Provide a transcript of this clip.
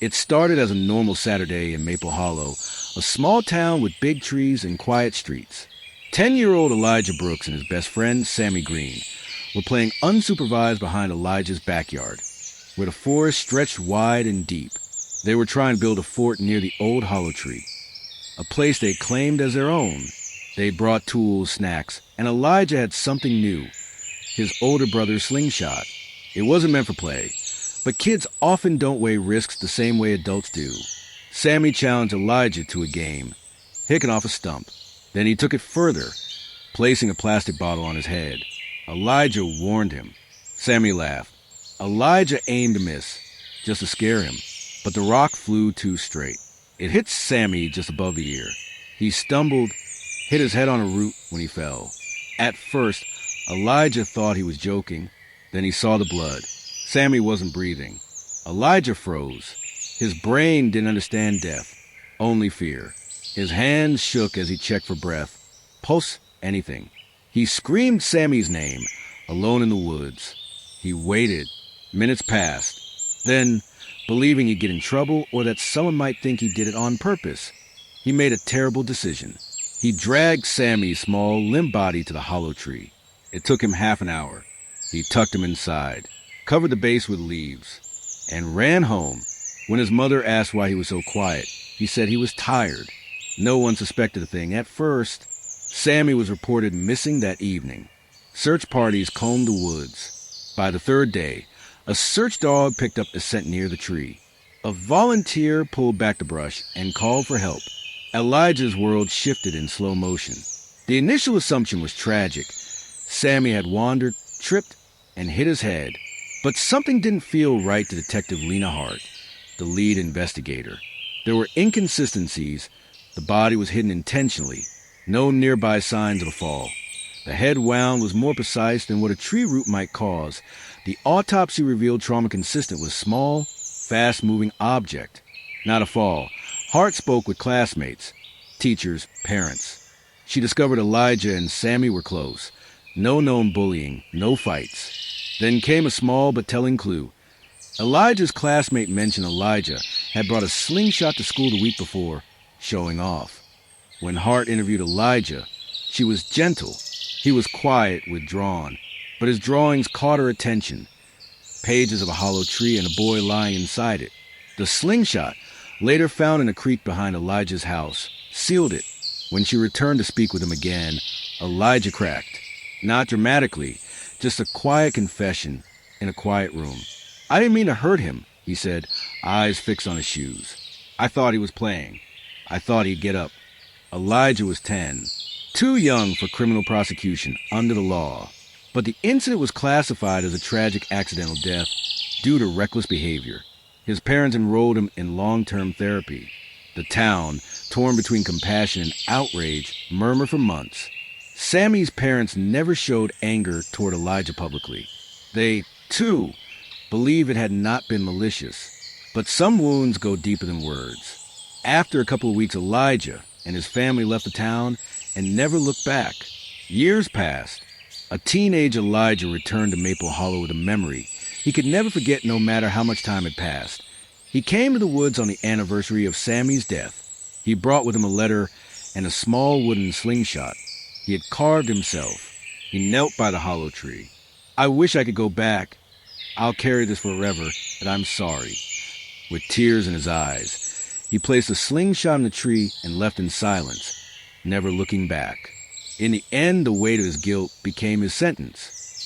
It started as a normal Saturday in Maple Hollow, a small town with big trees and quiet streets. 10-year-old Elijah Brooks and his best friend, Sammy Green, were playing unsupervised behind Elijah's backyard, where the forest stretched wide and deep. They were trying to build a fort near the old hollow tree, a place they claimed as their own. They brought tools, snacks, and Elijah had something new, his older brother's slingshot. It wasn't meant for play, but kids often don't weigh risks the same way adults do. Sammy challenged Elijah to a game, hicking off a stump. Then he took it further, placing a plastic bottle on his head. Elijah warned him. Sammy laughed. Elijah aimed to miss, just to scare him, but the rock flew too straight. It hit Sammy just above the ear. He stumbled, hit his head on a root when he fell. At first, Elijah thought he was joking. Then he saw the blood. Sammy wasn't breathing. Elijah froze. His brain didn't understand death, only fear. His hands shook as he checked for breath, pulse, anything. He screamed Sammy's name, alone in the woods. He waited. Minutes passed. Then, believing he'd get in trouble or that someone might think he did it on purpose, he made a terrible decision. He dragged Sammy's small, limp body to the hollow tree. It took him half an hour. He tucked him inside, covered the base with leaves, and ran home. When his mother asked why he was so quiet, he said he was tired. No one suspected a thing at first. Sammy was reported missing that evening. Search parties combed the woods. By the third day, a search dog picked up the scent near the tree. A volunteer pulled back the brush and called for help. Elijah's world shifted in slow motion. The initial assumption was tragic. Sammy had wandered, tripped, and hit his head. But something didn't feel right to Detective Lena Hart, the lead investigator. There were inconsistencies. The body was hidden intentionally. No nearby signs of a fall. The head wound was more precise than what a tree root might cause. The autopsy revealed trauma consistent with small, fast-moving object. Not a fall. Hart spoke with classmates, teachers, parents. She discovered Elijah and Sammy were close. No known bullying, no fights. Then came a small but telling clue. Elijah's classmate mentioned Elijah had brought a slingshot to school the week before, showing off. When Hart interviewed Elijah, she was gentle. He was quiet, withdrawn, but his drawings caught her attention. Pages of a hollow tree and a boy lying inside it. The slingshot, later found in a creek behind Elijah's house, sealed it. When she returned to speak with him again, Elijah cracked. Not dramatically, just a quiet confession in a quiet room. I didn't mean to hurt him, he said, eyes fixed on his shoes. I thought he was playing. I thought he'd get up. Elijah was 10, too young for criminal prosecution under the law. But the incident was classified as a tragic accidental death due to reckless behavior. His parents enrolled him in long-term therapy. The town, torn between compassion and outrage, murmured for months. Sammy's parents never showed anger toward Elijah publicly. They, too, believe it had not been malicious. But some wounds go deeper than words. After a couple of weeks, Elijah and his family left the town and never looked back. Years passed. A teenage Elijah returned to Maple Hollow with a memory he could never forget no matter how much time had passed. He came to the woods on the anniversary of Sammy's death. He brought with him a letter and a small wooden slingshot he had carved himself. He knelt by the hollow tree. I wish I could go back. I'll carry this forever, but I'm sorry. With tears in his eyes, he placed the slingshot in the tree and left in silence, never looking back. In the end, the weight of his guilt became his sentence.